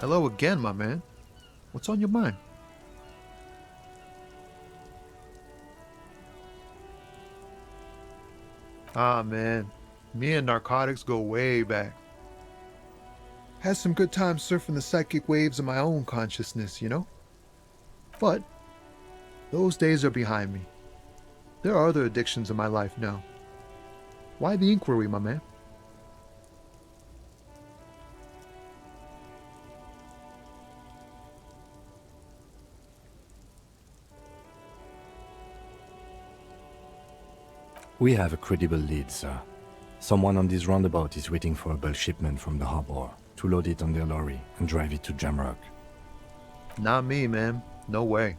Hello again, my man. What's on your mind? Ah, man. Me and narcotics go way back. Had some good times surfing the psychic waves of my own consciousness, you know? But those days are behind me. There are other addictions in my life now. Why the inquiry, my man? We have a credible lead, sir. Someone on this roundabout is waiting for a bulk shipment from the harbor to load it on their lorry and drive it to Jamrock. Not me, man. No way.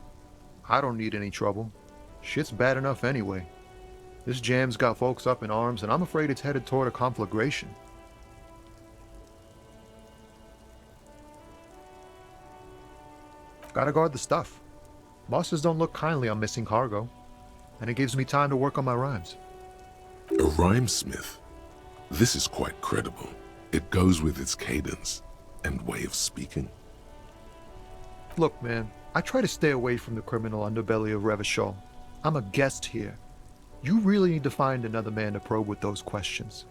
I don't need any trouble. Shit's bad enough anyway. This jam's got folks up in arms, and I'm afraid it's headed toward a conflagration. Gotta guard the stuff. Bosses don't look kindly on missing cargo, and it gives me time to work on my rhymes. A rhymesmith? This is quite credible. It goes with its cadence and way of speaking. Look, man, I try to stay away from the criminal underbelly of Revachol. I'm a guest here. You really need to find another man to probe with those questions.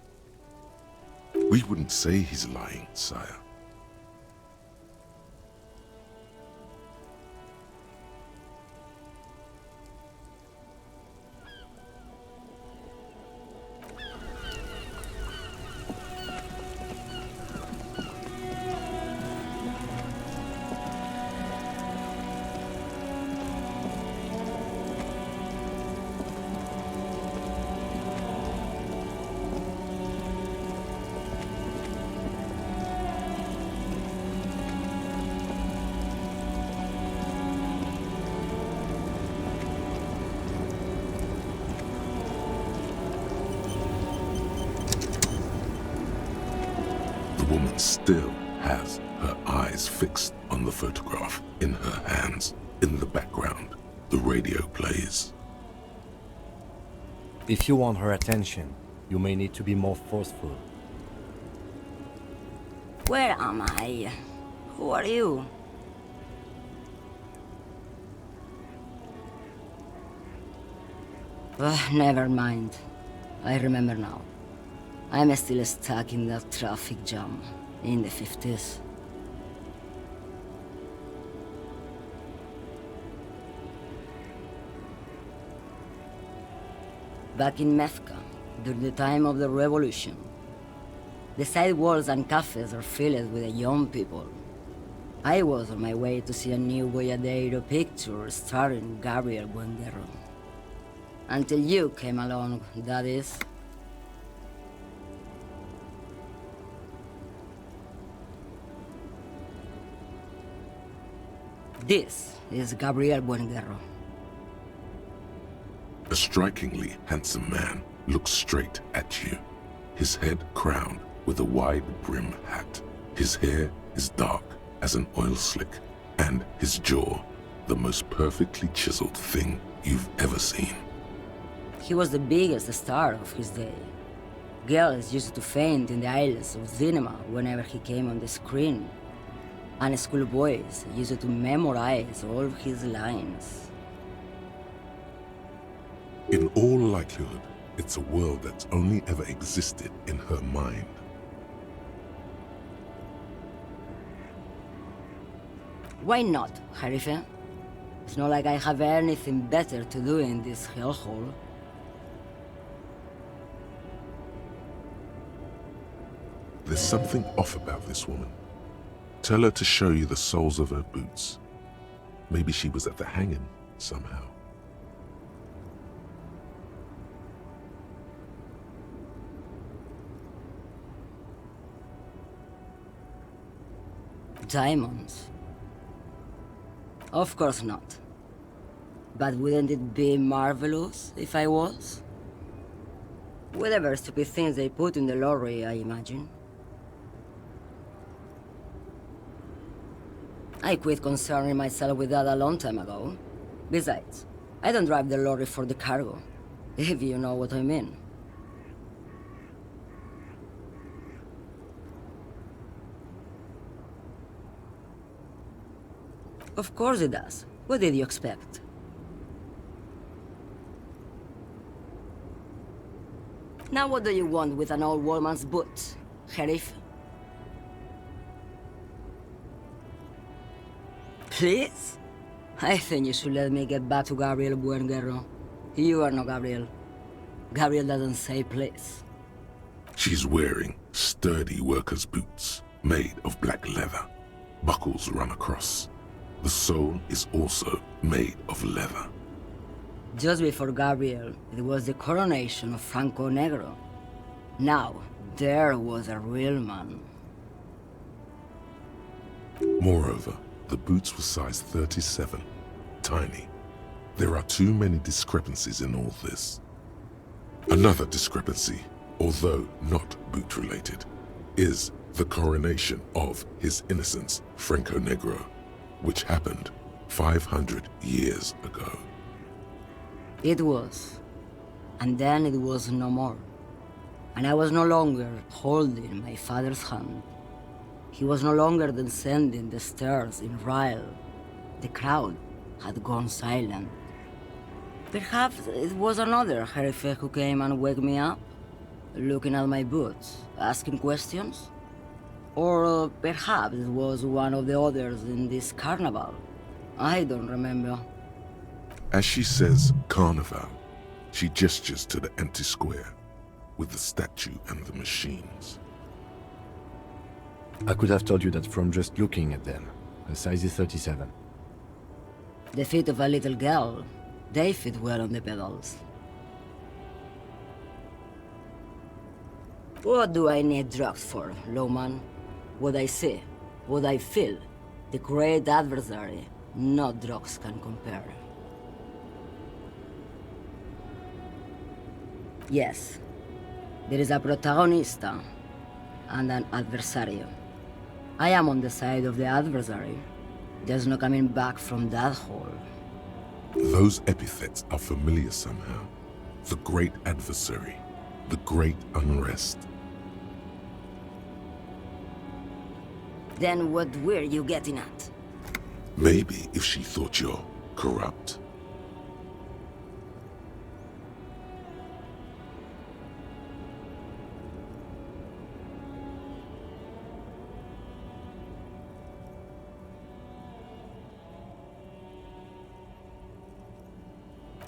We wouldn't say he's lying, sire. The woman still has her eyes fixed on the photograph in her hands. In the background, the radio plays. If you want her attention, you may need to be more forceful. Where am I? Who are you? Never mind. I remember now. I'm still stuck in that traffic jam in the 50s. Back in Mefka, during the time of the revolution, the sidewalks and cafes are filled with young people. I was on my way to see a new Boyadero picture starring Gabriel Buenguerro. Until you came along, that is. This is Gabriel Buenguerro. A strikingly handsome man looks straight at you, his head crowned with a wide brim hat. His hair is dark as an oil slick, and his jaw the most perfectly chiseled thing you've ever seen. He was the biggest star of his day. Girls used to faint in the aisles of cinema whenever he came on the screen, and schoolboys used to memorize all his lines. In all likelihood, it's a world that's only ever existed in her mind. Why not, Harife? It's not like I have anything better to do in this hellhole. There's something off about this woman. Tell her to show you the soles of her boots. Maybe she was at the hanging somehow. Diamonds? Of course not. But wouldn't it be marvelous if I was? Whatever stupid things they put in the lorry, I imagine. I quit concerning myself with that a long time ago. Besides, I don't drive the lorry for the cargo, if you know what I mean. Of course it does. What did you expect? Now what do you want with an old woman's boots, Sheriff? Please? I think you should let me get back to Gabriel Buenguerro. You are not Gabriel. Gabriel doesn't say please. She's wearing sturdy worker's boots made of black leather. Buckles run across. The sole is also made of leather. Just before Gabriel, it was the coronation of Franco Negro. Now, there was a real man. Moreover, the boots were size 37. Tiny. There are too many discrepancies in all this. Another discrepancy, although not boot-related, is the coronation of His Innocence, Franco Negro, which happened 500 years ago. It was. And then it was no more. And I was no longer holding my father's hand. He was no longer descending the stairs in Ryle. The crowd had gone silent. Perhaps it was another Sheriff who came and woke me up, looking at my boots, asking questions. Or perhaps it was one of the others in this carnival. I don't remember. As she says carnival, she gestures to the empty square with the statue and the machines. I could have told you that from just looking at them. A size is 37. The feet of a little girl, they fit well on the pedals. What do I need drugs for, Lowman? What I see, what I feel, the great adversary, no drugs can compare. Yes, there is a protagonista and an adversario. I am on the side of the adversary. There's no coming back from that hole. Those epithets are familiar somehow. The great adversary, the great unrest. Then what were you getting at? Maybe if she thought you're corrupt.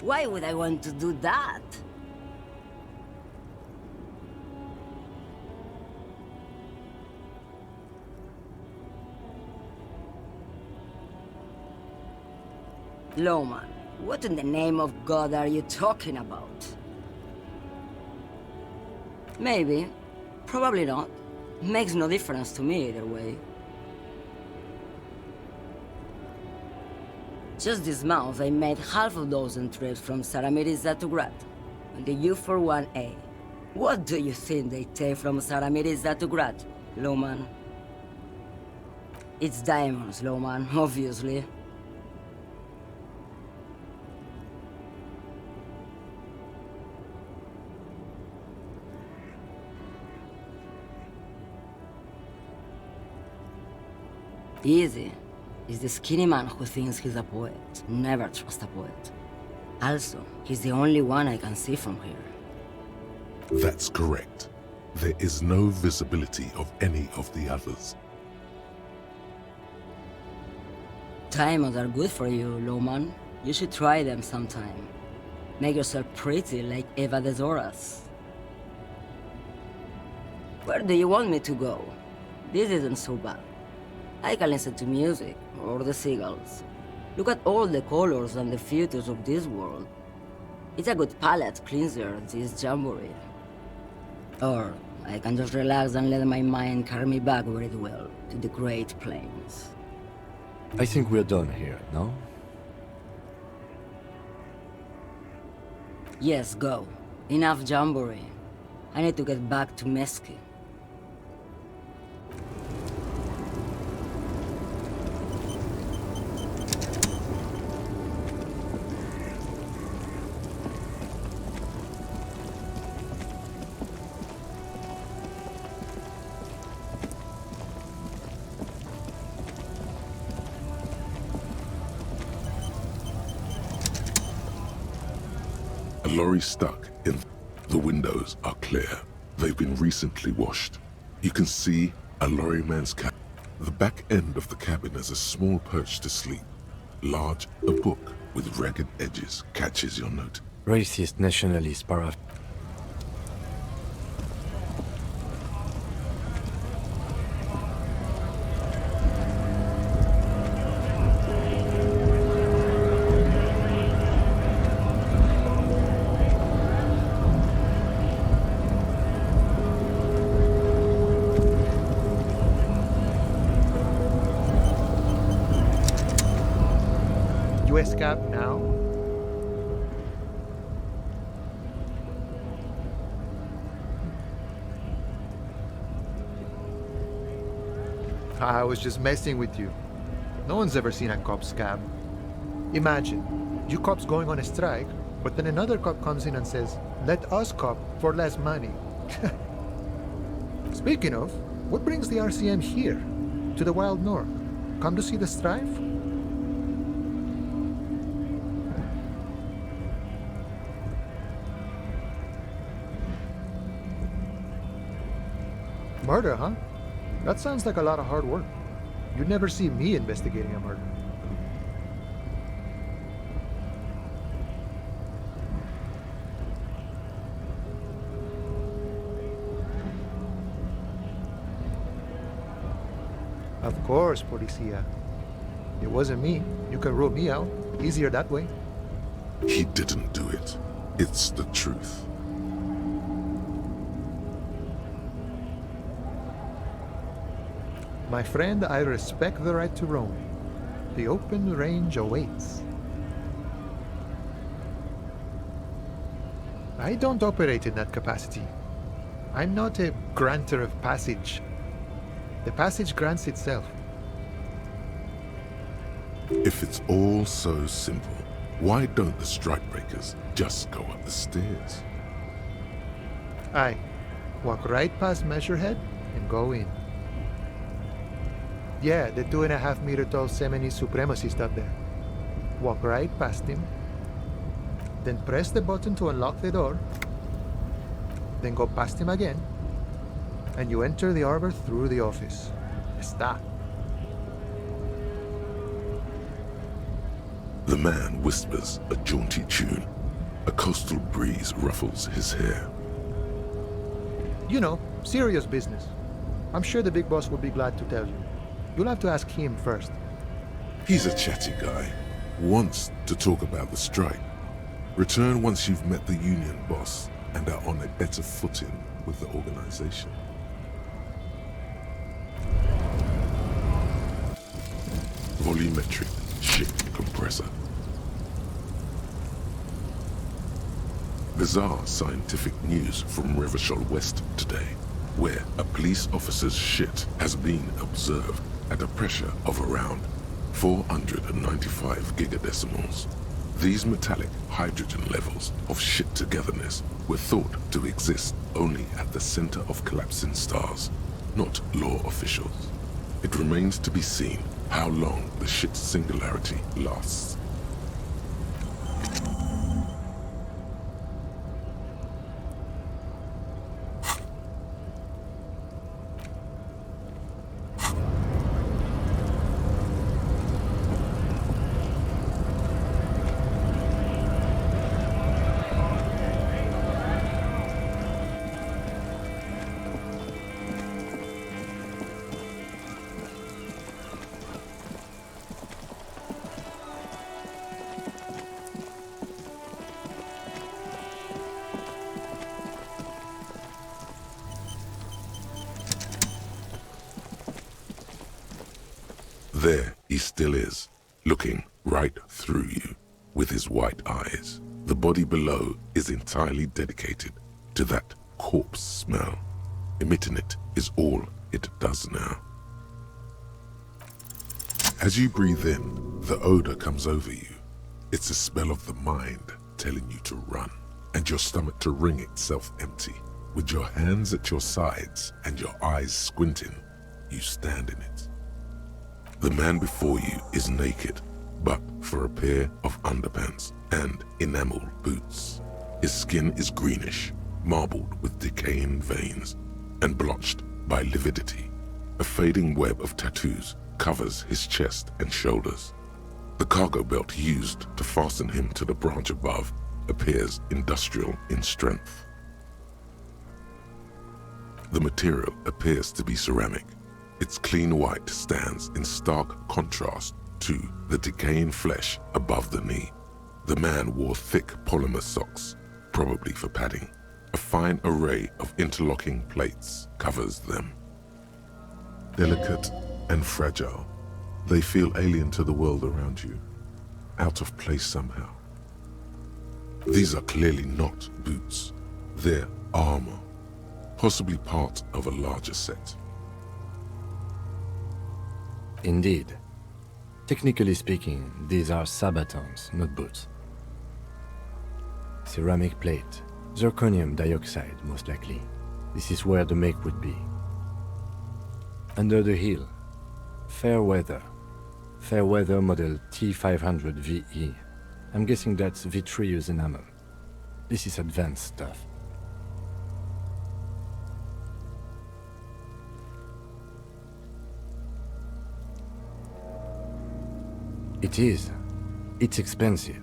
Why would I want to do that? Lowman, what in the name of God are you talking about? Maybe. Probably not. Makes no difference to me either way. Just this month, I made half a dozen trips from Saramiriza to Grad, on the U41A. What do you think they take from Saramiriza to Grad, Lowman? It's diamonds, Lowman, obviously. Easy. He's the skinny man who thinks he's a poet. Never trust a poet. Also, he's the only one I can see from here. That's correct. There is no visibility of any of the others. Diamonds are good for you, Lowman. You should try them sometime. Make yourself pretty like Eva de Zoras. Where do you want me to go? This isn't so bad. I can listen to music, or the seagulls. Look at all the colors and the futures of this world. It's a good palate cleanser, this jamboree. Or I can just relax and let my mind carry me back where it will, to the Great Plains. I think we're done here, no? Yes, go. Enough jamboree. I need to get back to Mesky. A lorry stuck in. The windows are clear. They've been recently washed. You can see a lorryman's cabin. The back end of the cabin has a small perch to sleep. Large, a book with ragged edges catches your note. Racist, nationalist, US cab now. I was just messing with you. No one's ever seen a cop's cab. Imagine, you cops going on a strike, but then another cop comes in and says, let us cop for less money. Speaking of, what brings the RCM here, to the Wild North? Come to see the strife? Murder, huh? That sounds like a lot of hard work. You'd never see me investigating a murder. Of course, Policia. It wasn't me. You can rule me out. Easier that way. He didn't do it. It's the truth. My friend, I respect the right to roam. The open range awaits. I don't operate in that capacity. I'm not a granter of passage. The passage grants itself. If it's all so simple, why don't the strikebreakers just go up the stairs? Aye. Walk right past Measurehead and go in. Yeah, the 2.5 meter tall Semini supremacist up there. Walk right past him. Then press the button to unlock the door. Then go past him again. And you enter the arbor through the office. Está. The man whispers a jaunty tune. A coastal breeze ruffles his hair. You know, serious business. I'm sure the big boss will be glad to tell you. You'll have to ask him first. He's a chatty guy. Wants to talk about the strike. Return once you've met the union boss and are on a better footing with the organization. Volumetric ship compressor. Bizarre scientific news from Revachol West today, where a police officer's shit has been observed at a pressure of around 495 giga-decimals. These metallic hydrogen levels of shit togetherness were thought to exist only at the center of collapsing stars, not law officials. It remains to be seen how long the shit singularity lasts. There he still is, looking right through you with his white eyes. The body below is entirely dedicated to that corpse smell. Emitting it is all it does now. As you breathe in, the odor comes over you. It's a smell of the mind telling you to run, and your stomach to wring itself empty. With your hands at your sides and your eyes squinting, you stand in it. The man before you is naked, but for a pair of underpants and enamel boots. His skin is greenish, marbled with decaying veins, and blotched by lividity. A fading web of tattoos covers his chest and shoulders. The cargo belt used to fasten him to the branch above appears industrial in strength. The material appears to be ceramic. Its clean white stands in stark contrast to the decaying flesh above the knee. The man wore thick polymer socks, probably for padding. A fine array of interlocking plates covers them. Delicate and fragile, they feel alien to the world around you, out of place somehow. These are clearly not boots. They're armor, possibly part of a larger set. Indeed. Technically speaking, these are sabatons, not boots. Ceramic plate, zirconium dioxide, most likely. This is where the make would be. Under the heel, fair weather model T500 VE. I'm guessing that's vitreous enamel. This is advanced stuff. It is. It's expensive.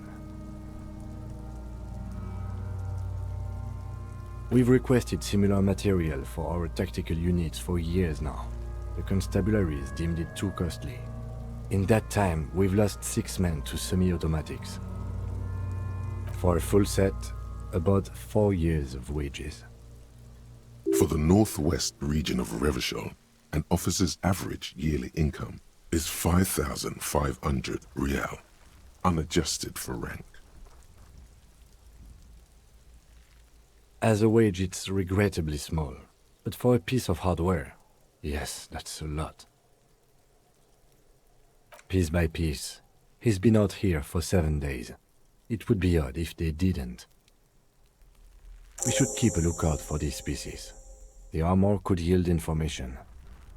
We've requested similar material for our tactical units for years now. The constabularies deemed it too costly. In that time, we've lost 6 men to semi-automatics. For a full set, about 4 years of wages. For the northwest region of Revachol, an officer's average yearly income is 5,500 rial, unadjusted for rank. As a wage, it's regrettably small. But for a piece of hardware, yes, that's a lot. Piece by piece, he's been out here for 7 days. It would be odd if they didn't. We should keep a lookout for these pieces. The armor could yield information.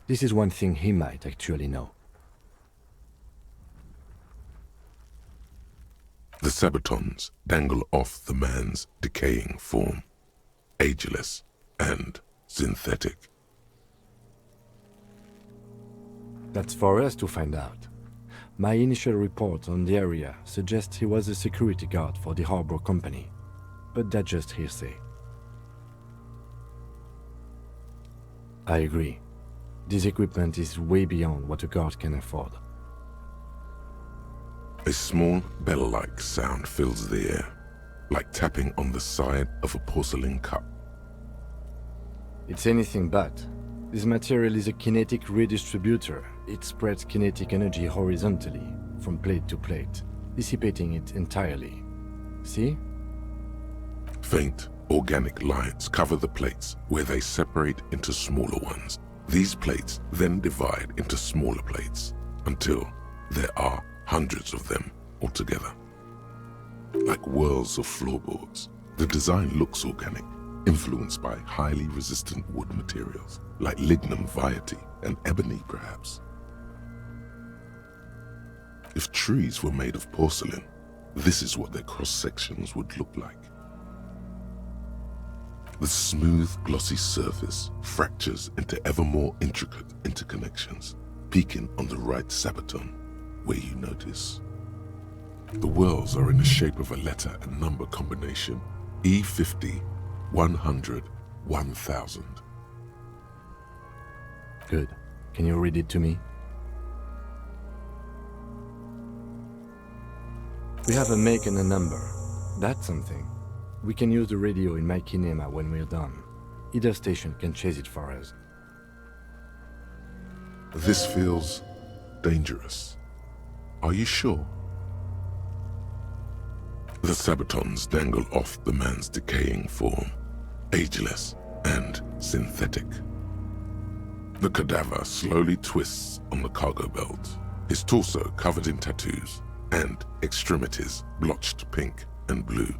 This is one thing he might actually know. The sabatons dangle off the man's decaying form, ageless and synthetic. That's for us to find out. My initial report on the area suggests he was a security guard for the harbor company, but that's just hearsay. I agree. This equipment is way beyond what a guard can afford. A small bell-like sound fills the air, like tapping on the side of a porcelain cup. It's anything but. This material is a kinetic redistributor. It spreads kinetic energy horizontally, from plate to plate, dissipating it entirely. See? Faint, organic lines cover the plates where they separate into smaller ones. These plates then divide into smaller plates until there are hundreds of them altogether. Like whirls of floorboards, the design looks organic, influenced by highly resistant wood materials, like lignum vitae and ebony perhaps. If trees were made of porcelain, this is what their cross-sections would look like. The smooth, glossy surface fractures into ever more intricate interconnections, peaking on the right sabaton, where you notice. The whirls are in the shape of a letter and number combination, E50, 100, 1000. Good. Can you read it to me? We have a make and a number. That's something. We can use the radio in my kinema when we're done. Either station can chase it for us. This feels dangerous. Are you sure? The sabatons dangle off the man's decaying form, ageless and synthetic. The cadaver slowly twists on the cargo belt, his torso covered in tattoos and extremities blotched pink and blue.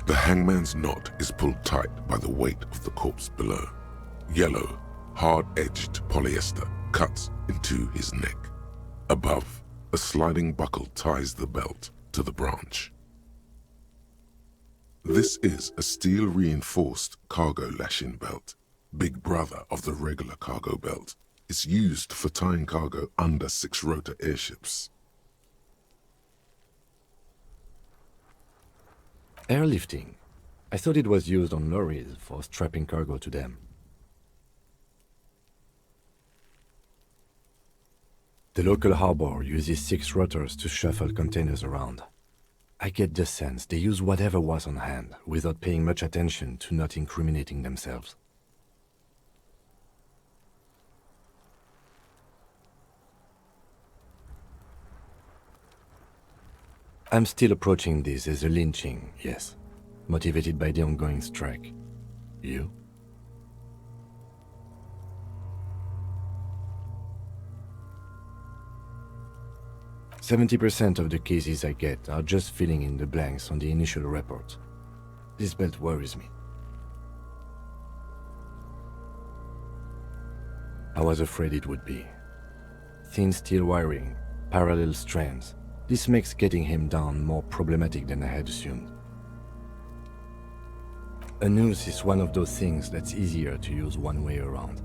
The hangman's knot is pulled tight by the weight of the corpse below. Yellow, hard-edged polyester cuts into his neck. Above, a sliding buckle ties the belt to the branch. This is a steel-reinforced cargo lashing belt, big brother of the regular cargo belt. It's used for tying cargo under 6-rotor airships. Airlifting. I thought it was used on lorries for strapping cargo to them. The local harbor uses 6 rotors to shuffle containers around. I get the sense they use whatever was on hand, without paying much attention to not incriminating themselves. I'm still approaching this as a lynching, yes, motivated by the ongoing strike. You? "70% of the cases I get are just filling in the blanks on the initial report. This belt worries me. I was afraid it would be. Thin steel wiring, parallel strands. This makes getting him down more problematic than I had assumed. A noose is one of those things that's easier to use one way around.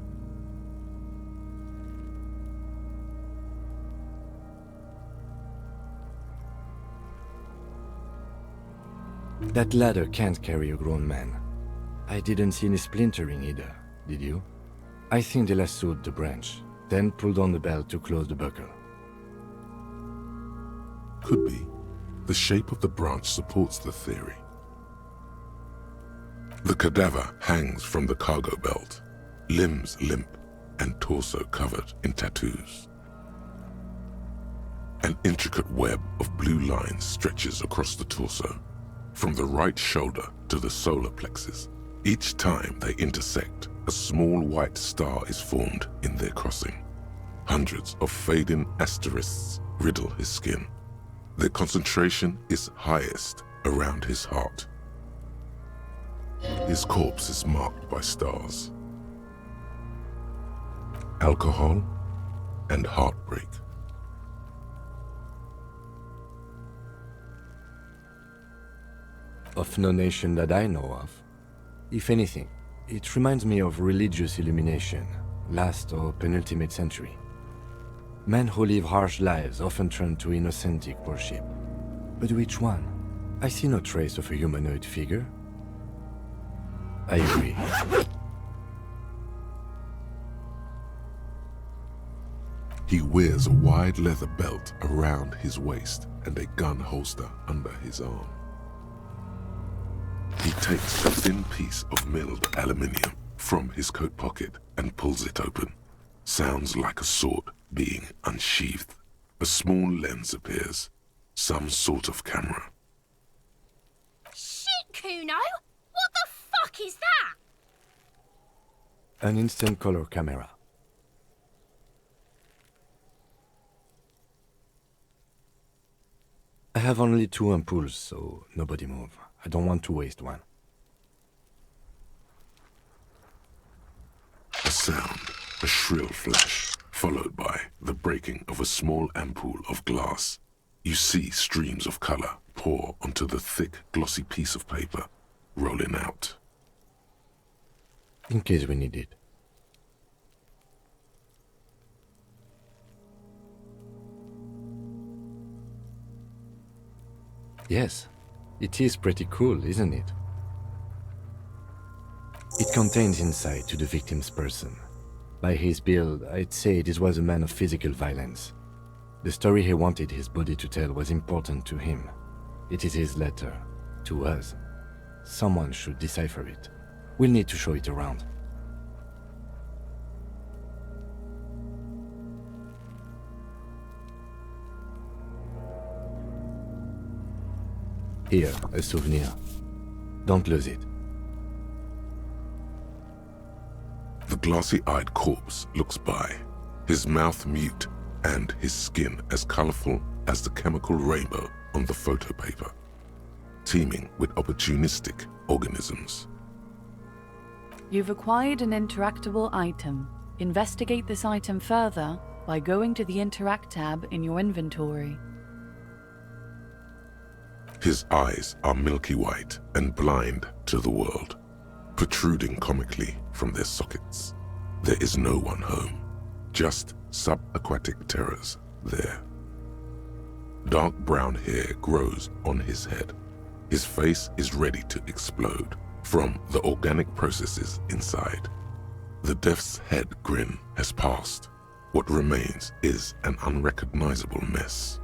That ladder can't carry a grown man. I didn't see any splintering either, did you? I think they lassoed the branch, then pulled on the belt to close the buckle. Could be. The shape of the branch supports the theory. The cadaver hangs from the cargo belt, limbs limp and torso covered in tattoos. An intricate web of blue lines stretches across the torso, from the right shoulder to the solar plexus. Each time they intersect, a small white star is formed in their crossing. Hundreds of fading asterisks riddle his skin. Their concentration is highest around his heart. His corpse is marked by stars. Alcohol and heartbreak. Of no nation that I know of. If anything, it reminds me of religious illumination, last or penultimate century. Men who live harsh lives often turn to innocentic worship. But which one? I see no trace of a humanoid figure. I agree. He wears a wide leather belt around his waist and a gun holster under his arm. He takes a thin piece of milled aluminium from his coat pocket and pulls it open. Sounds like a sword being unsheathed. A small lens appears. Some sort of camera. Shit, Cuno! What the fuck is that? An instant color camera. I have only 2 ampoules, so nobody move. I don't want to waste one. A sound, a shrill flash, followed by the breaking of a small ampoule of glass. You see streams of color pour onto the thick, glossy piece of paper, rolling out. In case we need it. Yes, it is pretty cool, isn't it? It contains insight to the victim's person. By his build, I'd say this was a man of physical violence. The story he wanted his body to tell was important to him. It is his letter, to us. Someone should decipher it. We'll need to show it around. Here, a souvenir. Don't lose it. The glassy-eyed corpse looks by, his mouth mute and his skin as colorful as the chemical rainbow on the photo paper, teeming with opportunistic organisms. You've acquired an interactable item. Investigate this item further by going to the Interact tab in your inventory. His eyes are milky white and blind to the world, protruding comically from their sockets. There is no one home, just subaquatic terrors there. Dark brown hair grows on his head. His face is ready to explode from the organic processes inside. The death's head grin has passed. What remains is an unrecognizable mess.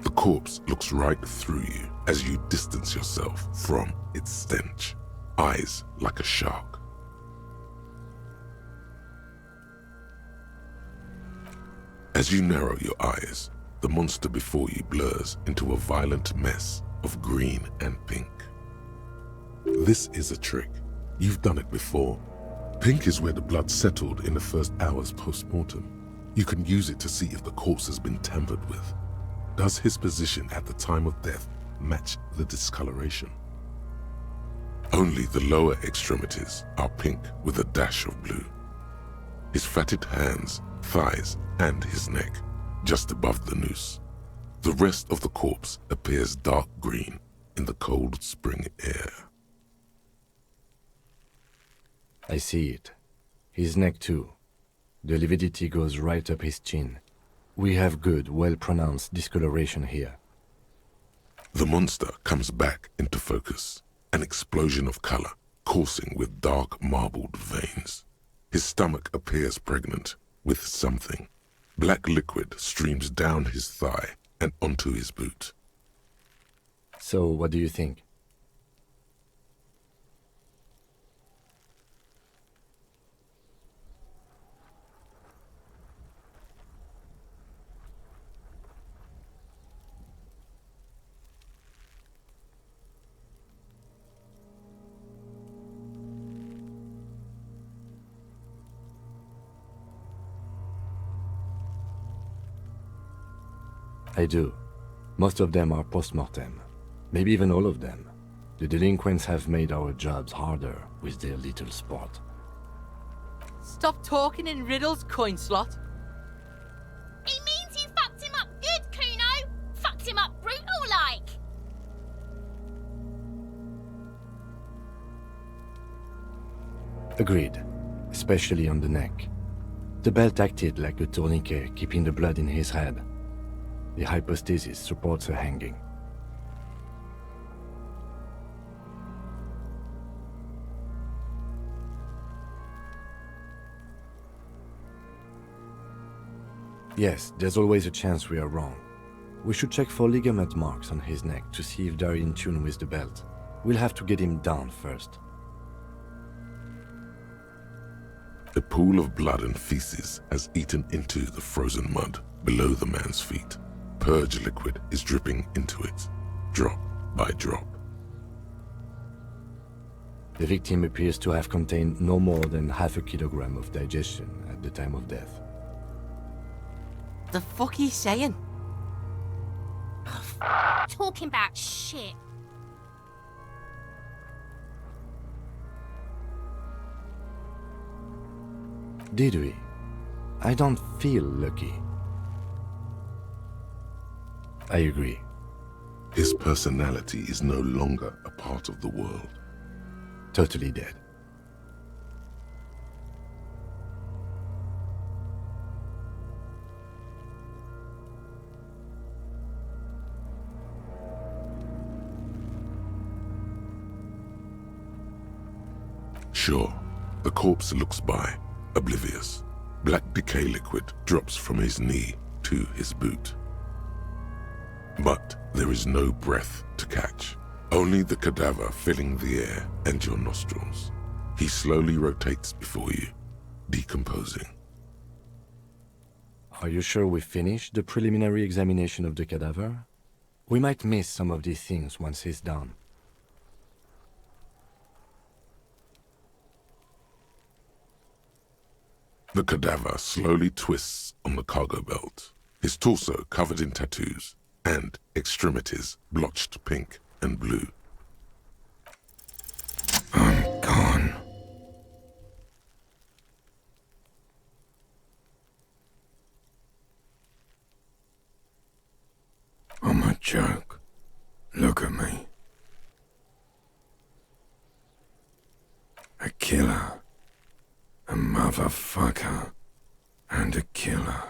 The corpse looks right through you as you distance yourself from its stench, eyes like a shark. As you narrow your eyes, the monster before you blurs into a violent mess of green and pink. This is a trick. You've done it before. Pink is where the blood settled in the first hours post-mortem. You can use it to see if the corpse has been tampered with. Does his position at the time of death match the discoloration? Only the lower extremities are pink with a dash of blue. His fatted hands, thighs, and his neck, just above the noose. The rest of the corpse appears dark green in the cold spring air. I see it. His neck too. The lividity goes right up his chin. We have good, well-pronounced discoloration here. The monster comes back into focus, an explosion of color, coursing with dark marbled veins. His stomach appears pregnant with something. Black liquid streams down his thigh and onto his boot. So, what do you think? I do. Most of them are post-mortem. Maybe even all of them. The delinquents have made our jobs harder with their little sport. Stop talking in riddles, coin slot. It means you fucked him up good, Cuno. Fucked him up brutal-like. Agreed. Especially on the neck. The belt acted like a tourniquet, keeping the blood in his head. The hypostasis supports her hanging. Yes, there's always a chance we are wrong. We should check for ligament marks on his neck to see if they're in tune with the belt. We'll have to get him down first. A pool of blood and feces has eaten into the frozen mud below the man's feet. Purge liquid is dripping into it, drop by drop. The victim appears to have contained no more than half a kilogram of digestion at the time of death. The fuck he's saying? Talking about shit. Did we? I don't feel lucky. I agree. His personality is no longer a part of the world. Totally dead. Sure, the corpse looks by, oblivious. Black decay liquid drops from his knee to his boot. But there is no breath to catch, only the cadaver filling the air and your nostrils. He slowly rotates before you, decomposing. Are you sure we finished the preliminary examination of the cadaver? We might miss some of these things once he's done. The cadaver slowly twists on the cargo belt, his torso covered in tattoos, and extremities blotched pink and blue. I'm gone. Oh my a joke. Look at me. A killer. A motherfucker. And a killer.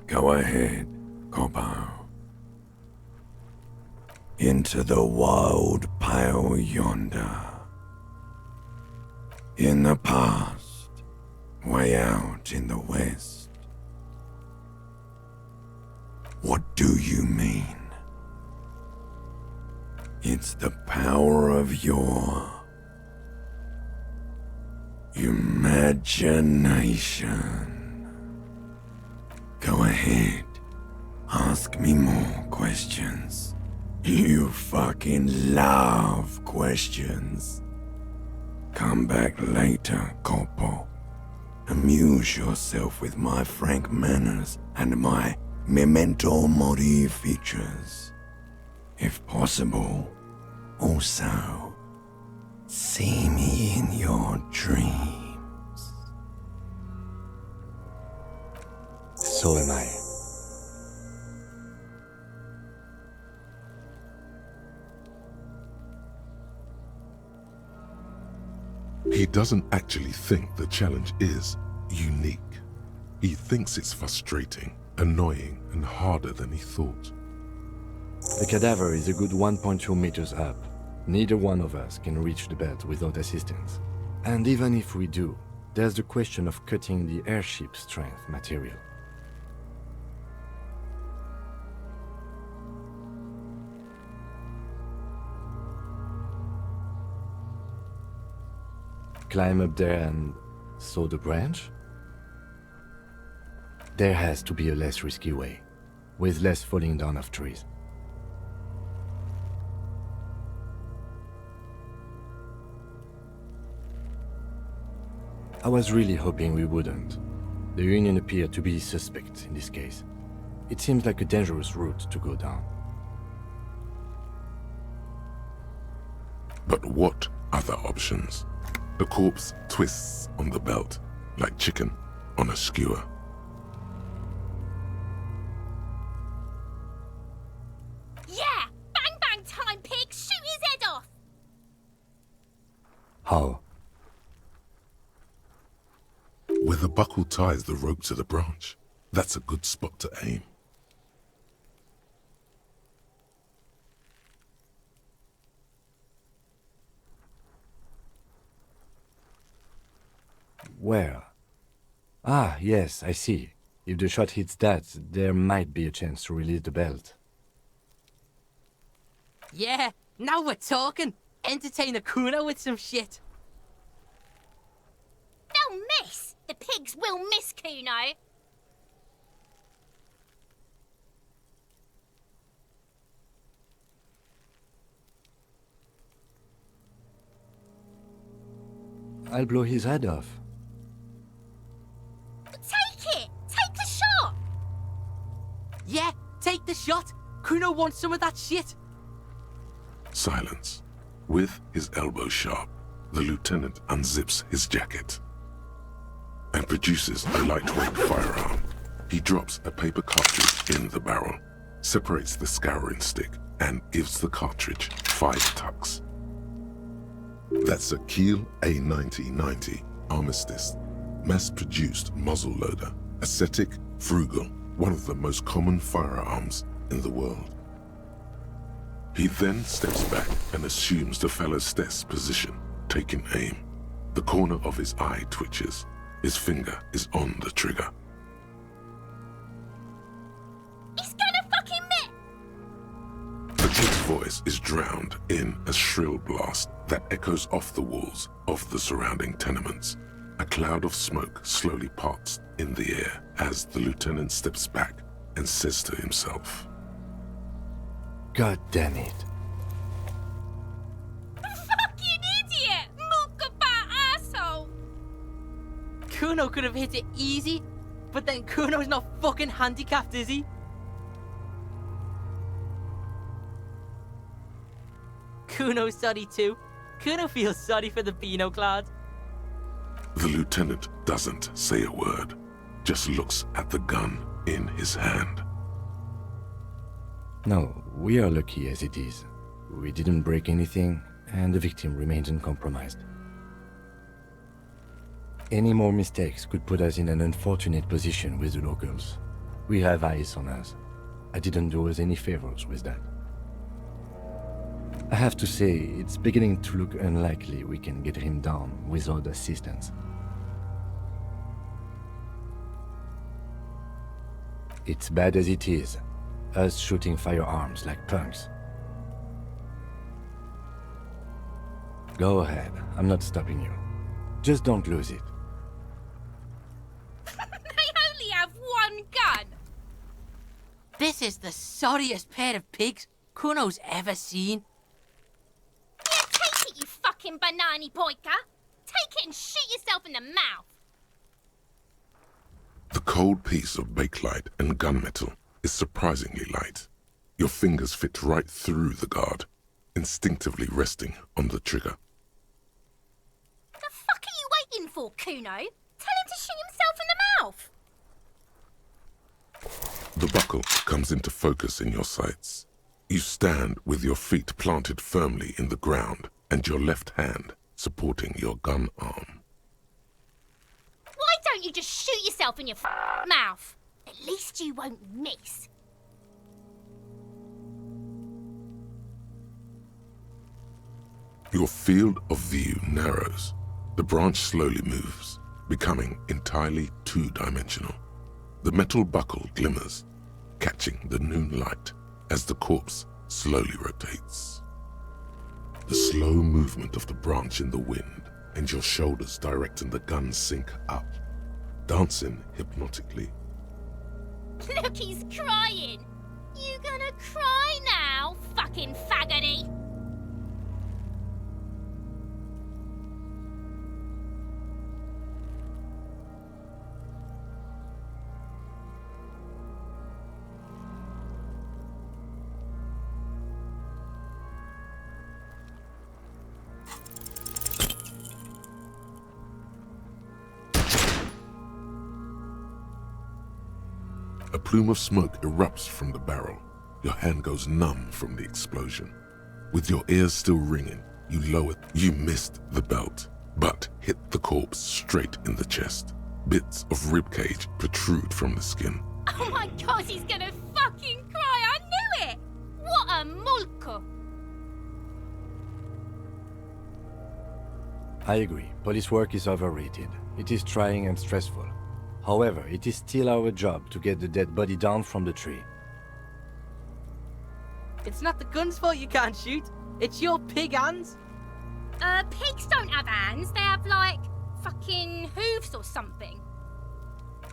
Go ahead, Cobbo. Into the wild pale yonder. In the past, way out in the west. What do you mean? It's the power of your imagination. Go ahead, ask me more questions. You fucking love questions. Come back later, Corpo. Amuse yourself with my frank manners and my memento mori features. If possible, also, see me in your dreams. So am I. He doesn't actually think the challenge is unique. He thinks it's frustrating, annoying, and harder than he thought. The cadaver is a good 1.2 meters up. Neither one of us can reach the belt without assistance. And even if we do, there's the question of cutting the airship strength material. Climb up there and saw the branch? There has to be a less risky way, with less falling down of trees. I was really hoping we wouldn't. The Union appeared to be suspect in this case. It seems like a dangerous route to go down. But what other options? The corpse twists on the belt, like chicken on a skewer. Yeah! Bang bang time, pig! Shoot his head off! How? Where the buckle ties the rope to the branch. That's a good spot to aim. Where? Ah, yes, I see. If the shot hits that, there might be a chance to release the belt. Yeah, now we're talking. Entertain the Cuno with some shit. They'll miss! The pigs will miss Cuno! I'll blow his head off. Take it! Take the shot! Yeah, take the shot. Cuno wants some of that shit. Silence. With his elbow sharp, the lieutenant unzips his jacket and produces a lightweight firearm. He drops a paper cartridge in the barrel, separates the scouring stick, and gives the cartridge 5 tucks. That's a Kiel A9090 Armistice, mass-produced muzzle loader, ascetic, frugal, one of the most common firearms in the world. He then steps back and assumes the fellow's desk position, taking aim. The corner of his eye twitches. His finger is on the trigger. He's gonna fucking miss! The kid's voice is drowned in a shrill blast that echoes off the walls of the surrounding tenements. A cloud of smoke slowly parts in the air as the lieutenant steps back and says to himself, God damn it. Fucking idiot! Mookabat asshole! Cuno could have hit it easy, but then Cuno's not fucking handicapped, is he? Cuno's sorry too. Cuno feels sorry for the Pinot Cloud. The lieutenant doesn't say a word, just looks at the gun in his hand. No, we are lucky as it is. We didn't break anything, and the victim remains uncompromised. Any more mistakes could put us in an unfortunate position with the locals. We have eyes on us. I didn't do us any favors with that. I have to say, it's beginning to look unlikely we can get him down without assistance. It's bad as it is, us shooting firearms like punks. Go ahead, I'm not stopping you. Just don't lose it. They only have one gun! This is the sorriest pair of pigs Cuno's ever seen. Yeah, take it, you fucking banani poika! Take it and shoot yourself in the mouth! The cold piece of bakelite and gunmetal is surprisingly light. Your fingers fit right through the guard, instinctively resting on the trigger. The fuck are you waiting for, Cuno? Tell him to shoot himself in the mouth! The buckle comes into focus in your sights. You stand with your feet planted firmly in the ground and your left hand supporting your gun arm. Why don't you just shoot yourself in your mouth? At least you won't miss. Your field of view narrows. The branch slowly moves, becoming entirely two-dimensional. The metal buckle glimmers, catching the noon light as the corpse slowly rotates. The slow movement of the branch in the wind and your shoulders directing the gun sync up, dancing hypnotically. Look, he's crying. You gonna cry now, fucking faggoty? A plume of smoke erupts from the barrel. Your hand goes numb from the explosion. With your ears still ringing, you lower. You missed the belt, but hit the corpse straight in the chest. Bits of ribcage protrude from the skin. Oh my god, he's gonna fucking cry, I knew it! What a mulko! I agree, police work is overrated. It is trying and stressful. However, it is still our job to get the dead body down from the tree. It's not the gun's fault you can't shoot. It's your pig hands. Pigs don't have hands, they have like fucking hooves or something.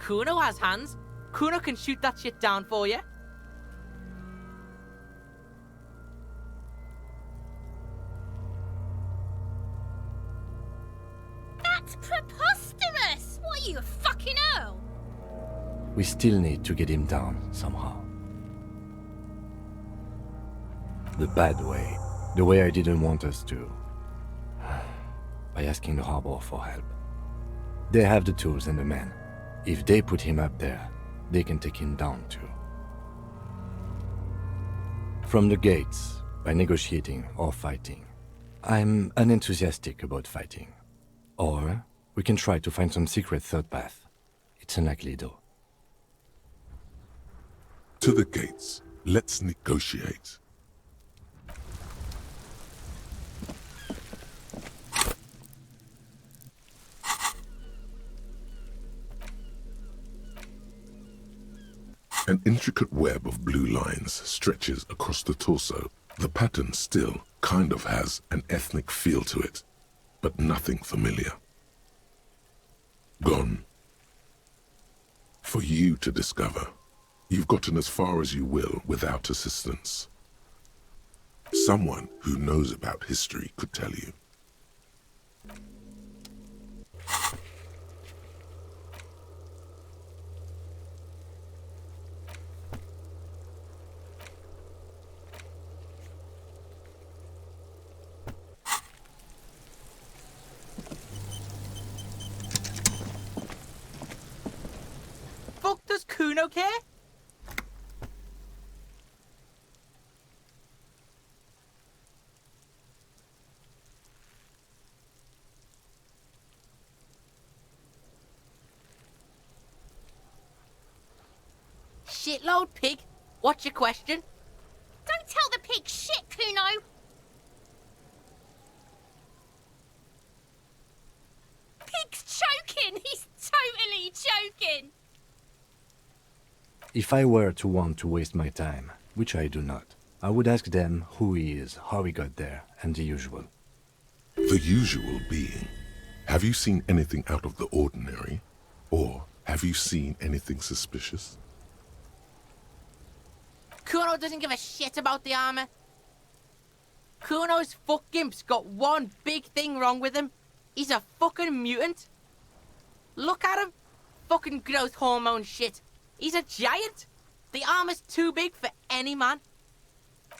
Cuno has hands. Cuno can shoot that shit down for you. That's preposterous! What are you, a fucking earl? We still need to get him down somehow. The bad way. The way I didn't want us to. By asking the harbor for help. They have the tools and the men. If they put him up there, they can take him down too. From the gates, by negotiating or fighting. I'm unenthusiastic about fighting. Or we can try to find some secret third path. It's unlikely though. To the gates, let's negotiate. An intricate web of blue lines stretches across the torso. The pattern still kind of has an ethnic feel to it, but nothing familiar. Gone. For you to discover. You've gotten as far as you will without assistance. Someone who knows about history could tell you. Fuck does Cuno care? shitload, pig. What's your question? Don't tell the pig shit, Cuno. Pig's choking. He's totally choking. If I were to want to waste my time, which I do not, I would ask them who he is, how he got there, and the usual. The usual being, have you seen anything out of the ordinary? Or have you seen anything suspicious? Cuno doesn't give a shit about the armor. Cuno's fuck-gimp's got one big thing wrong with him. He's a fucking mutant. Look at him. Fucking growth hormone shit. He's a giant. The armor's too big for any man.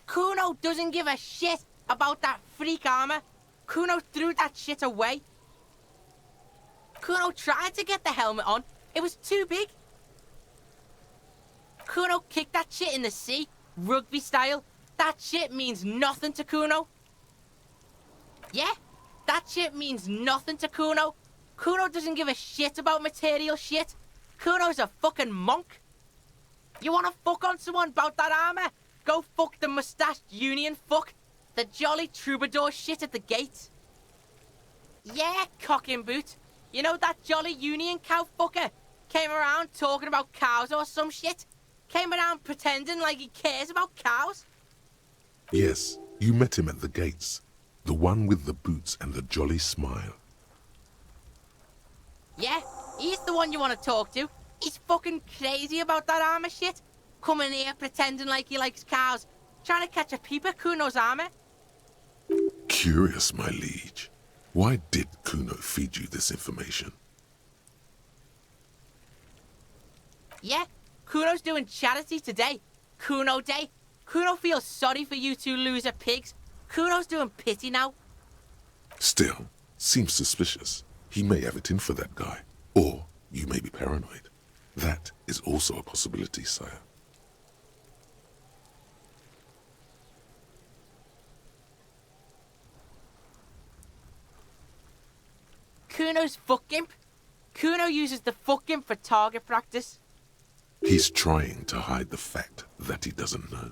Cuno doesn't give a shit about that freak armor. Cuno threw that shit away. Cuno tried to get the helmet on. It was too big. Cuno kicked that shit in the sea, rugby style. That shit means nothing to Cuno. Yeah, that shit means nothing to Cuno. Cuno doesn't give a shit about material shit. Cuno's a fucking monk. You wanna fuck on someone about that armor? Go fuck the mustached union fuck. The jolly troubadour shit at the gate. Yeah, cock in boot. You know that jolly union cow fucker? Came around talking about cows or some shit? Came around pretending like he cares about cows? Yes, you met him at the gates. The one with the boots and the jolly smile. Yeah, he's the one you want to talk to. He's fucking crazy about that armor shit. Coming here pretending like he likes cows. Trying to catch a peep at Cuno's armor. Curious, my liege. Why did Cuno feed you this information? Yeah, Cuno's doing charity today. Cuno Day. Cuno feels sorry for you two loser pigs. Cuno's doing pity now. Still, seems suspicious. He may have it in for that guy. Or you may be paranoid. That is also a possibility, sire. Cuno's fuck gimp. Cuno uses the fuck gimp for target practice. He's trying to hide the fact that he doesn't know.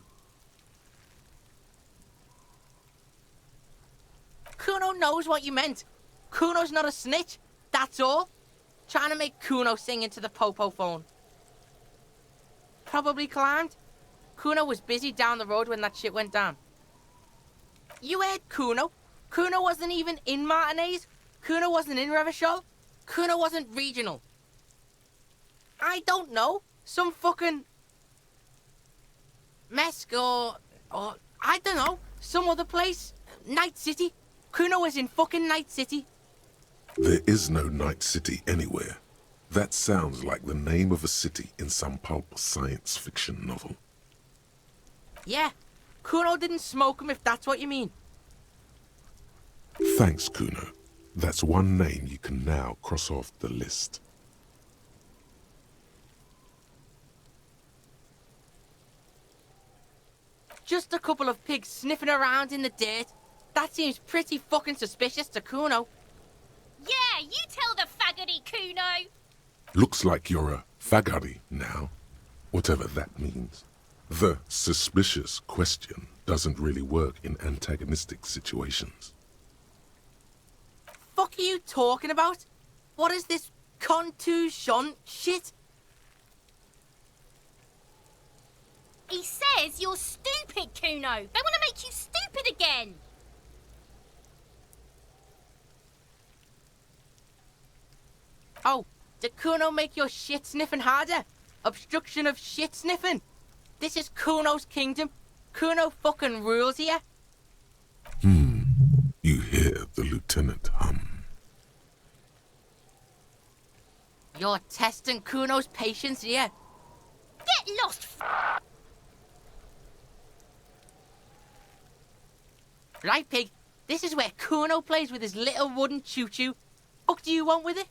Cuno knows what you meant. Cuno's not a snitch, that's all. Trying to make Cuno sing into the popo phone. Probably climbed. Cuno was busy down the road when that shit went down. You heard Cuno. Cuno wasn't even in Martinez. Cuno wasn't in Revachol. Cuno wasn't regional. I don't know. Some fucking... Mesk or I don't know. Some other place. Night City. Cuno was in fucking Night City. There is no Night City anywhere. That sounds like the name of a city in some pulp science fiction novel. Yeah. Cuno didn't smoke him if that's what you mean. Thanks, Cuno. That's one name you can now cross off the list. Just a couple of pigs sniffing around in the dirt. That seems pretty fucking suspicious to Cuno. Yeah, you tell the faggoty, Cuno. Looks like you're a fagari now, whatever that means. The suspicious question doesn't really work in antagonistic situations. Fuck are you talking about? What is this contusion shit? He says you're stupid, Cuno. They want to make you stupid again. Oh, did Cuno make your shit sniffing harder? Obstruction of shit sniffing? This is Cuno's kingdom. Cuno fucking rules here. You hear the lieutenant hum. You're testing Cuno's patience here. Get lost, Right, pig? This is where Cuno plays with his little wooden choo-choo. Fuck do you want with it?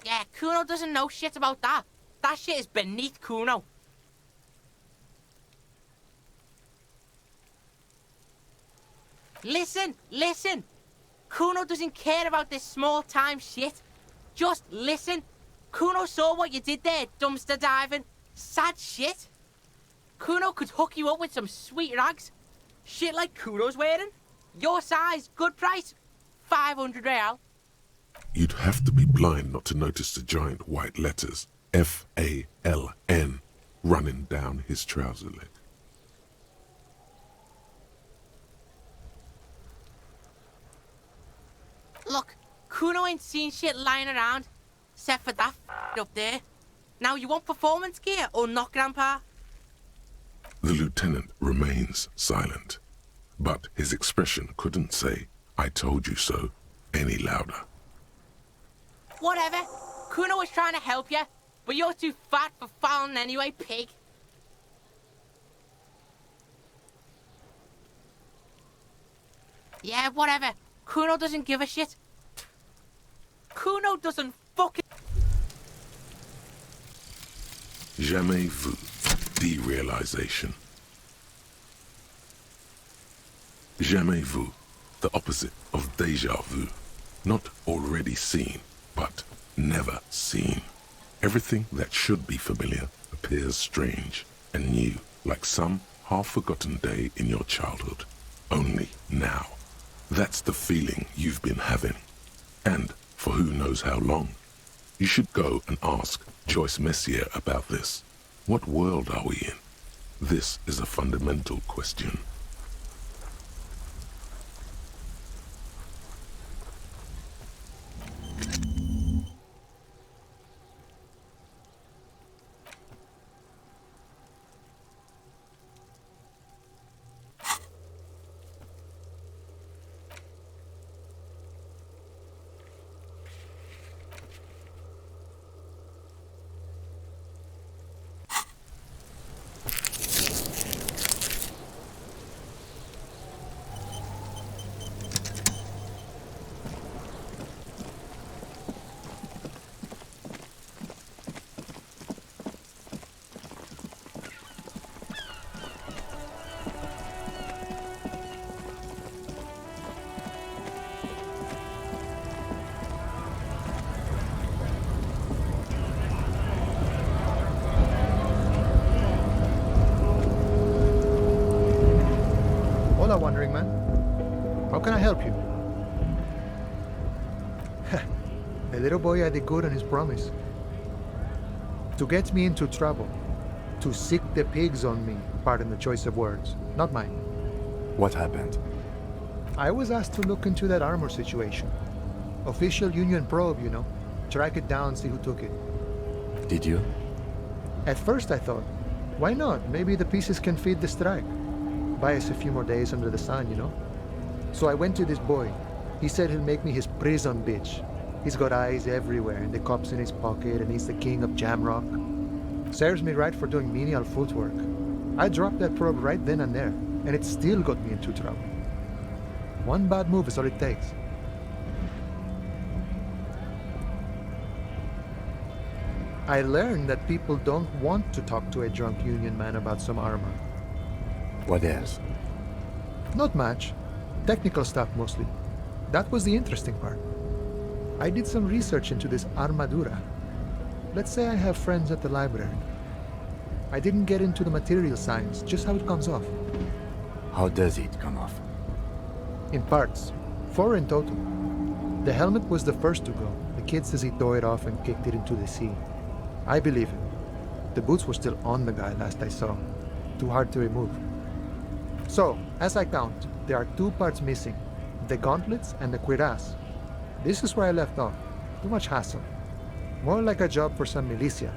Yeah, Cuno doesn't know shit about that. That shit is beneath Cuno. Listen, listen. Cuno doesn't care about this small-time shit. Just listen. Cuno saw what you did there, dumpster diving. Sad shit. Cuno could hook you up with some sweet rags. Shit like Cuno's wearing. Your size, good price. 500 real. You'd have to be blind not to notice the giant white letters F-A-L-N running down his trouser leg. Look, Cuno ain't seen shit lying around, except for that up there. Now you want performance gear or not, Grandpa? The lieutenant remains silent, but his expression couldn't say, "I told you so," any louder. Whatever. Cuno was trying to help you, but you're too fat for fouling anyway, pig. Yeah, whatever. Cuno doesn't give a shit. Cuno doesn't fucking... Jamais vu. Derealization. Jamais vu. The opposite of déjà vu. Not already seen, but never seen. Everything that should be familiar appears strange and new, like some half-forgotten day in your childhood. Only now. That's the feeling you've been having. And for who knows how long. You should go and ask Joyce Messier about this. What world are we in? This is a fundamental question. Hola, wandering man. How can I help you? The little boy had it good on his promise. To get me into trouble. To sick the pigs on me, pardon the choice of words. Not mine. What happened? I was asked to look into that armor situation. Official Union probe, you know. Track it down, see who took it. Did you? At first I thought, why not? Maybe the pieces can feed the strike. Buy us a few more days under the sun, you know? So I went to this boy. He said he'll make me his prison bitch. He's got eyes everywhere and the cops in his pocket and he's the king of Jamrock. Serves me right for doing menial footwork. I dropped that probe right then and there, and it still got me into trouble. One bad move is all it takes. I learned that people don't want to talk to a drunk Union man about some armor. What else? Not much. Technical stuff mostly. That was the interesting part. I did some research into this armadura. Let's say I have friends at the library. I didn't get into the material science, just how it comes off. How does it come off? In parts. 4 in total. The helmet was the first to go. The kid says he tore it off and kicked it into the sea. I believe him. The boots were still on the guy last I saw. Too hard to remove. So, as I count, there are 2 parts missing. The gauntlets and the cuirass. This is where I left off. Too much hassle. More like a job for some militia.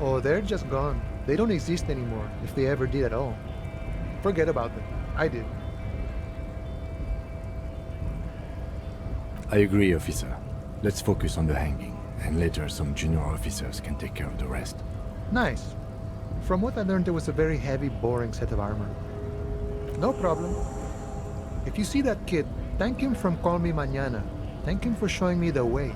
Oh, they're just gone. They don't exist anymore, if they ever did at all. Forget about them. I did. I agree, officer. Let's focus on the hanging, and later some junior officers can take care of the rest. Nice. From what I learned, it was a very heavy, boring set of armor. No problem. If you see that kid, thank him from Call Me Manana. Thank him for showing me the way.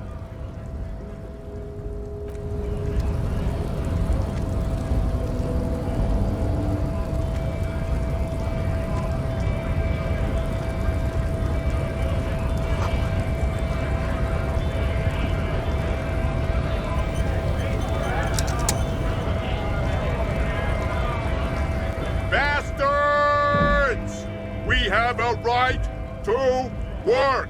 right to work!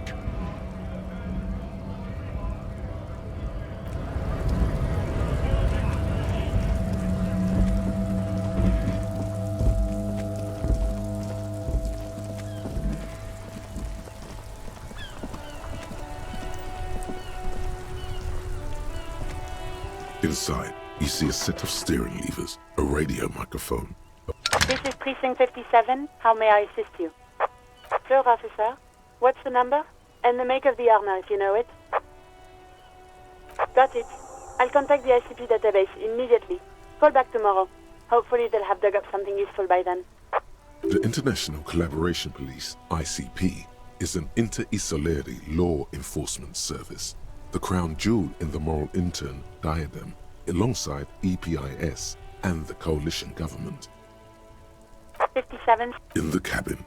Inside, you see a set of steering levers, a radio microphone. This is Precinct 57. How may I assist you? Sure, officer. What's the number? And the make of the armor, if you know it. Got it. I'll contact the ICP database immediately. Call back tomorrow. Hopefully they'll have dug up something useful by then. The International Collaboration Police, ICP, is an inter-Isolari law enforcement service, the crown jewel in the moral intern diadem, alongside EPIS and the coalition government. 57. In the cabin,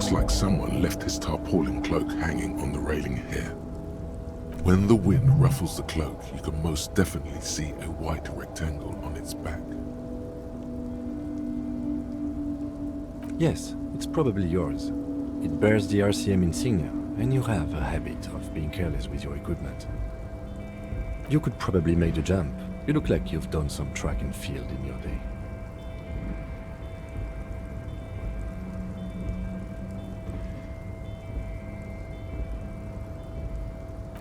looks like someone left his tarpaulin cloak hanging on the railing here. When the wind ruffles the cloak, you can most definitely see a white rectangle on its back. Yes, it's probably yours. It bears the RCM insignia, and you have a habit of being careless with your equipment. You could probably make the jump. You look like you've done some track and field in your day.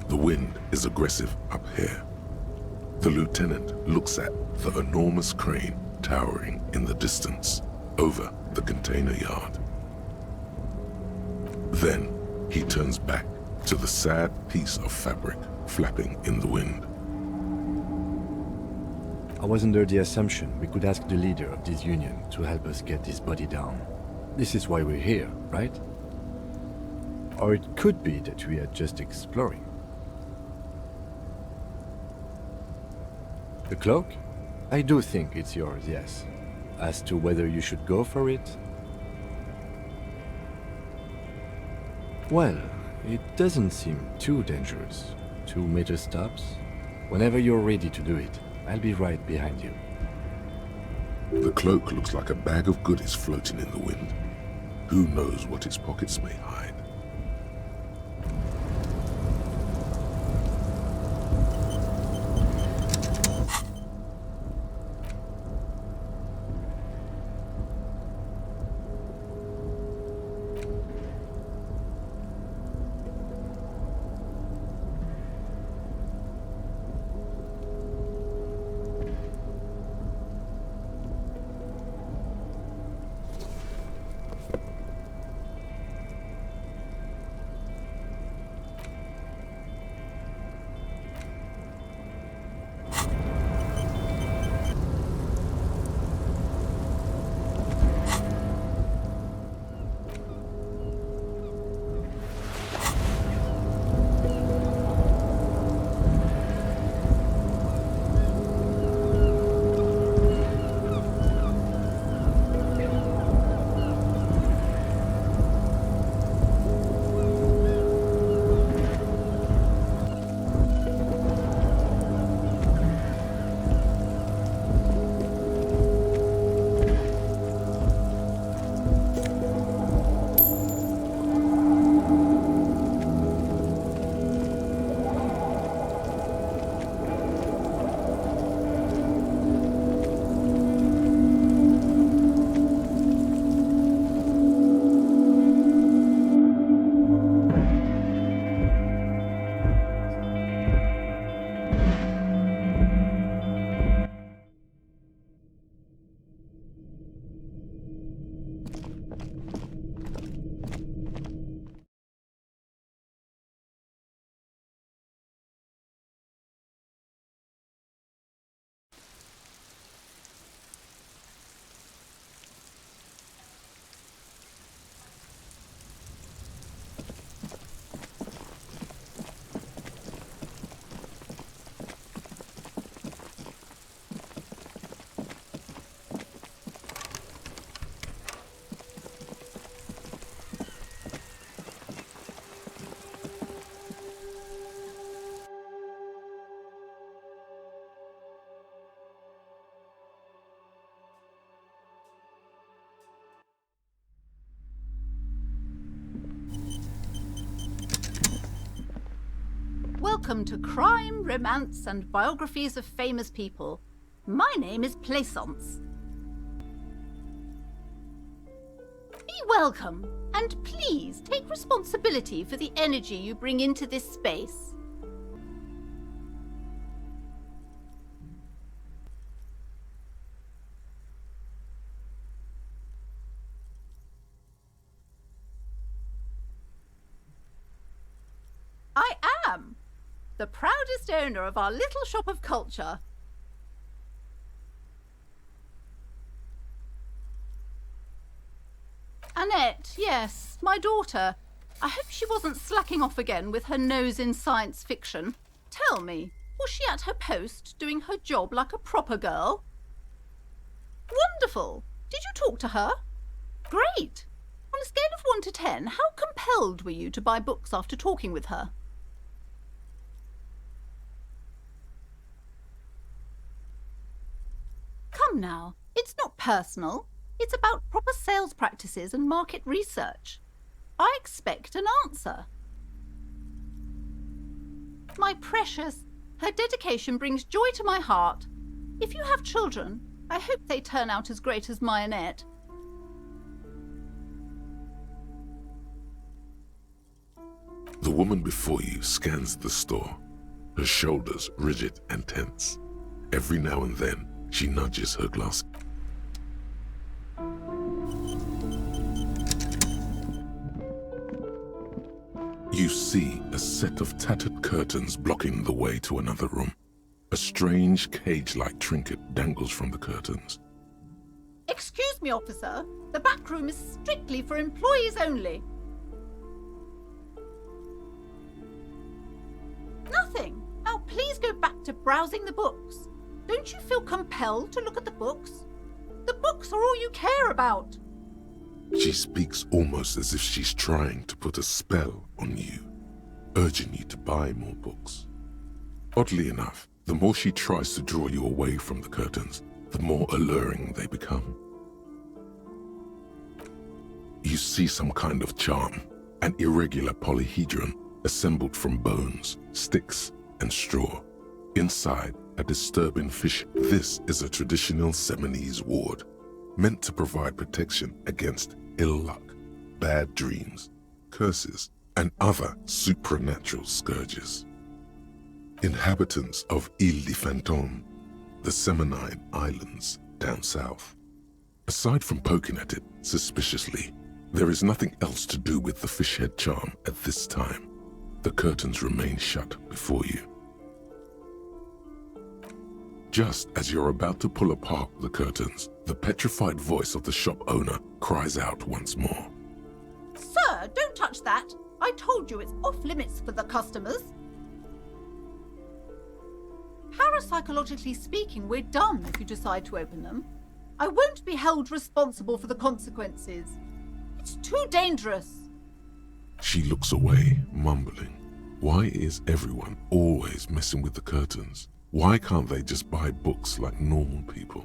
The wind is aggressive up here. The lieutenant looks at the enormous crane towering in the distance over the container yard. Then he turns back to the sad piece of fabric flapping in the wind. I was under the assumption we could ask the leader of this union to help us get this body down. This is why we're here, right? Or it could be that we are just exploring. The cloak? I do think it's yours, yes. As to whether you should go for it? Well, it doesn't seem too dangerous. 2 meter stops. Whenever you're ready to do it, I'll be right behind you. The cloak looks like a bag of goodies floating in the wind. Who knows what its pockets may hide? Welcome to Crime, Romance, and Biographies of Famous People. My name is Plaisance. Be welcome, and please take responsibility for the energy you bring into this space. I am the proudest owner of our little shop of culture. Annette, yes, my daughter. I hope she wasn't slacking off again with her nose in science fiction. Tell me, was she at her post doing her job like a proper girl? Wonderful. Did you talk to her? Great. On a scale of 1 to 10, how compelled were you to buy books after talking with her? Come now, it's not personal. It's about proper sales practices and market research. I expect an answer. My precious, her dedication brings joy to my heart. If you have children, I hope they turn out as great as my Annette. The woman before you scans the store, her shoulders rigid and tense. Every now and then, she nudges her glass. You see a set of tattered curtains blocking the way to another room. A strange cage-like trinket dangles from the curtains. Excuse me, officer. The back room is strictly for employees only. Nothing. Now please go back to browsing the books. Don't you feel compelled to look at the books? The books are all you care about. She speaks almost as if she's trying to put a spell on you, urging you to buy more books. Oddly enough, the more she tries to draw you away from the curtains, the more alluring they become. You see some kind of charm, an irregular polyhedron assembled from bones, sticks, and straw. Inside, a disturbing fish. This is a traditional Seminese ward, meant to provide protection against ill luck, bad dreams, curses, and other supernatural scourges. Inhabitants of Île de Fantôme, the Seminine Islands down south. Aside from poking at it suspiciously, there is nothing else to do with the fishhead charm at this time. The curtains remain shut before you. Just as you're about to pull apart the curtains, the petrified voice of the shop owner cries out once more. Sir, don't touch that. I told you it's off limits for the customers. Parapsychologically speaking, we're done if you decide to open them. I won't be held responsible for the consequences. It's too dangerous. She looks away, mumbling. Why is everyone always messing with the curtains? Why can't they just buy books like normal people?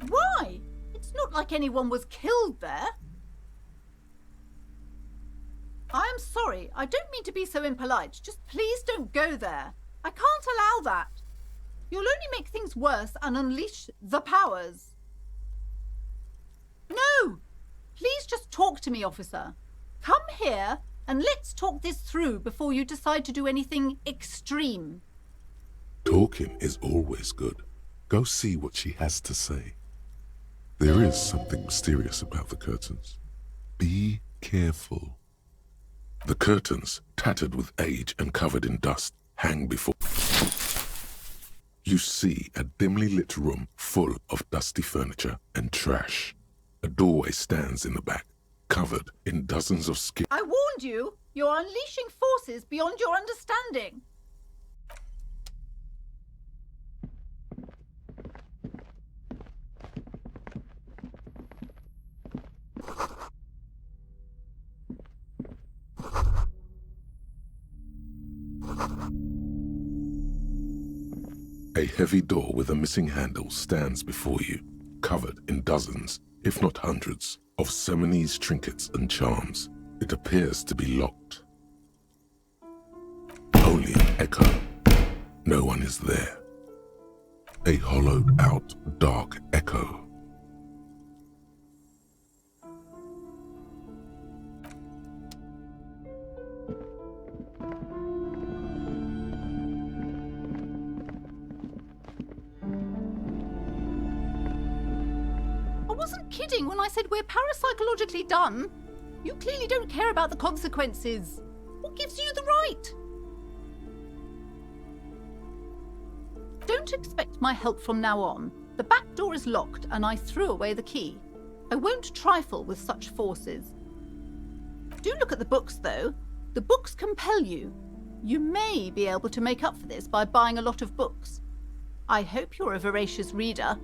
Why? It's not like anyone was killed there. I'm sorry, I don't mean to be so impolite. Just please don't go there. I can't allow that. You'll only make things worse and unleash the powers. No! Please just talk to me, officer. Come here and let's talk this through before you decide to do anything extreme. Talking is always good. Go see what she has to say. There is something mysterious about the curtains. Be careful. The curtains, tattered with age and covered in dust, hang before. You see a dimly lit room full of dusty furniture and trash. A doorway stands in the back, covered in dozens of skin. I warned you! You're unleashing forces beyond your understanding. A heavy door with a missing handle stands before you, covered in dozens, if not hundreds, of Seminese trinkets and charms. It appears to be locked. Only an echo. No one is there. A hollowed-out, dark echo. I wasn't kidding when I said we're parapsychologically done. You clearly don't care about the consequences. What gives you the right? Don't expect my help from now on. The back door is locked and I threw away the key. I won't trifle with such forces. Do look at the books, though. The books compel you. You may be able to make up for this by buying a lot of books. I hope you're a voracious reader.